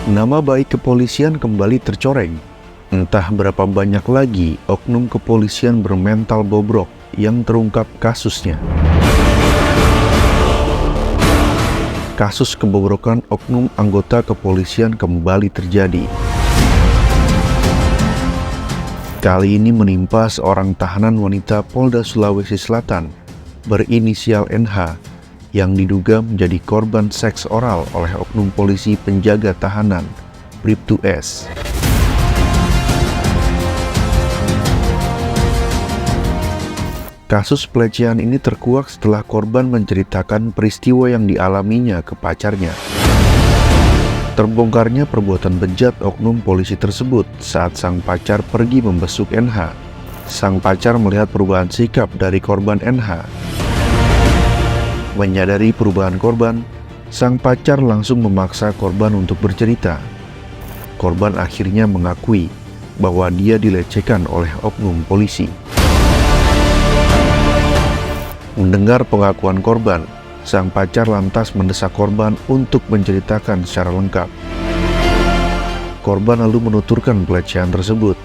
Nama baik kepolisian kembali tercoreng. Entah berapa banyak lagi oknum kepolisian bermental bobrok yang terungkap kasusnya. Kasus kebobrokan oknum anggota kepolisian kembali terjadi. Kali ini menimpa seorang tahanan wanita Polda Sulawesi Selatan berinisial NH yang diduga menjadi korban seks oral oleh oknum polisi penjaga tahanan Bribtu S. Kasus pelecehan ini terkuak setelah korban menceritakan peristiwa yang dialaminya ke pacarnya. Terbongkarnya perbuatan bejat oknum polisi tersebut saat sang pacar pergi membesuk NH. Sang pacar melihat perubahan sikap dari korban NH. Menyadari perubahan korban, sang pacar langsung memaksa korban untuk bercerita. Korban akhirnya mengakui bahwa dia dilecehkan oleh oknum polisi. Mendengar pengakuan korban, sang pacar lantas mendesak korban untuk menceritakan secara lengkap. Korban lalu menuturkan pelecehan tersebut.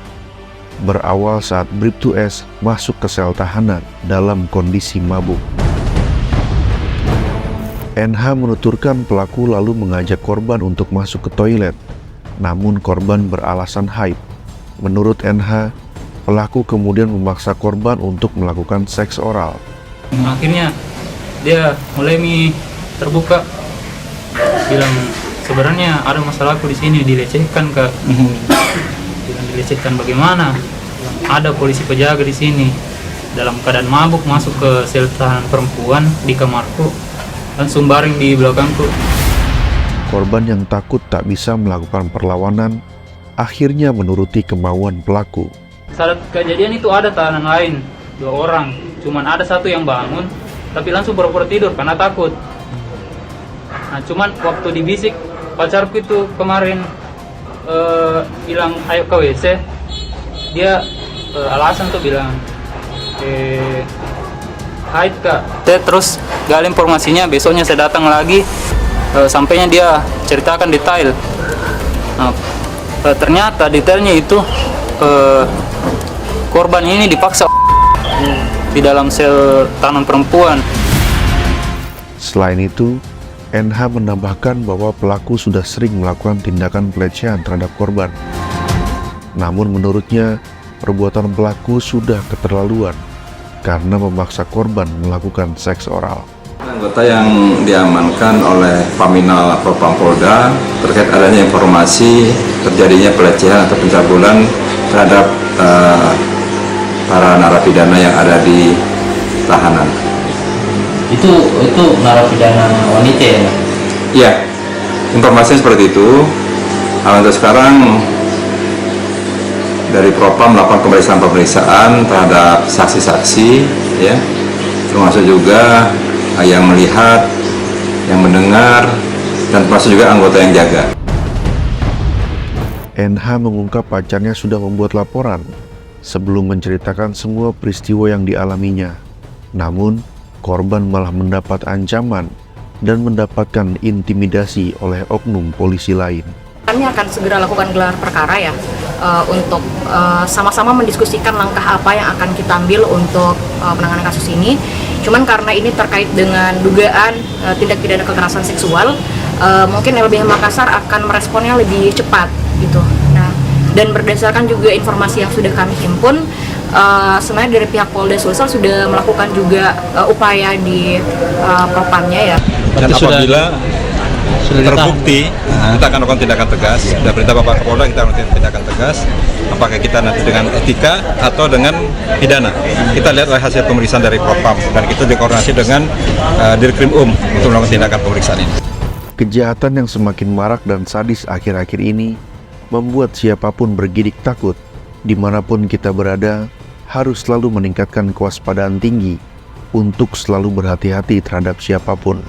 Berawal saat Bribtu S masuk ke sel tahanan dalam kondisi mabuk. NH menuturkan pelaku lalu mengajak korban untuk masuk ke toilet, namun korban beralasan haid. Menurut NH, pelaku kemudian memaksa korban untuk melakukan seks oral. Akhirnya dia mulai terbuka, bilang sebenarnya ada masalahku di sini, dilecehkan Kak. Bilang dilecehkan bagaimana? Ada polisi penjaga di sini dalam keadaan mabuk masuk ke sel tahanan perempuan di kamarku, langsung baring di belakangku. Korban yang takut tak bisa melakukan perlawanan akhirnya menuruti kemauan pelaku. Saat kejadian itu ada tahanan lain, 2 orang, cuman ada satu yang bangun tapi langsung pura-pura tidur karena takut. Nah, cuman waktu dibisik pacarku itu kemarin bilang ayo ke WC, dia alasan tuh bilang haid Kak. Saya terus gali informasinya, besoknya saya datang lagi, sampainya dia ceritakan detail. Nah, ternyata detailnya itu korban ini dipaksa di dalam sel tahanan perempuan. Selain itu, NH menambahkan bahwa pelaku sudah sering melakukan tindakan pelecehan terhadap korban. Namun menurutnya, perbuatan pelaku sudah keterlaluan karena memaksa korban melakukan seks oral. Anggota yang diamankan oleh Paminal Propam Polda terkait adanya informasi terjadinya pelecehan atau pencabulan terhadap para narapidana yang ada di tahanan. Itu narapidana wanita ya? Iya, informasinya seperti itu. Untuk sekarang dari Propam melakukan pemeriksaan terhadap saksi-saksi, ya, termasuk juga yang melihat, yang mendengar, dan termasuk juga anggota yang jaga. NH mengungkap pacarnya sudah membuat laporan sebelum menceritakan semua peristiwa yang dialaminya. Namun, korban malah mendapat ancaman dan mendapatkan intimidasi oleh oknum polisi lain. Kami akan segera lakukan gelar perkara ya, untuk sama-sama mendiskusikan langkah apa yang akan kita ambil untuk penanganan kasus ini. Cuman karena ini terkait dengan dugaan tindak pidana kekerasan seksual, mungkin LBH Makassar akan meresponnya lebih cepat gitu. Nah, dan berdasarkan juga informasi yang sudah kami himpun, sebenarnya dari pihak Polda Sulsel sudah melakukan juga upaya di propamnya ya. Dan apabila terbukti, kita akan melakukan tindakan tegas. Sudah perintah Bapak Kapolda, kita melakukan tindakan tegas. Apakah kita nanti dengan etika atau dengan pidana? Kita lihat hasil pemeriksaan dari Propam, dan itu dikoordinasi dengan Dirkrim untuk melakukan tindakan pemeriksaan ini. Kejahatan yang semakin marak dan sadis akhir-akhir ini membuat siapapun bergidik takut. Dimanapun kita berada, harus selalu meningkatkan kewaspadaan tinggi untuk selalu berhati-hati terhadap siapapun.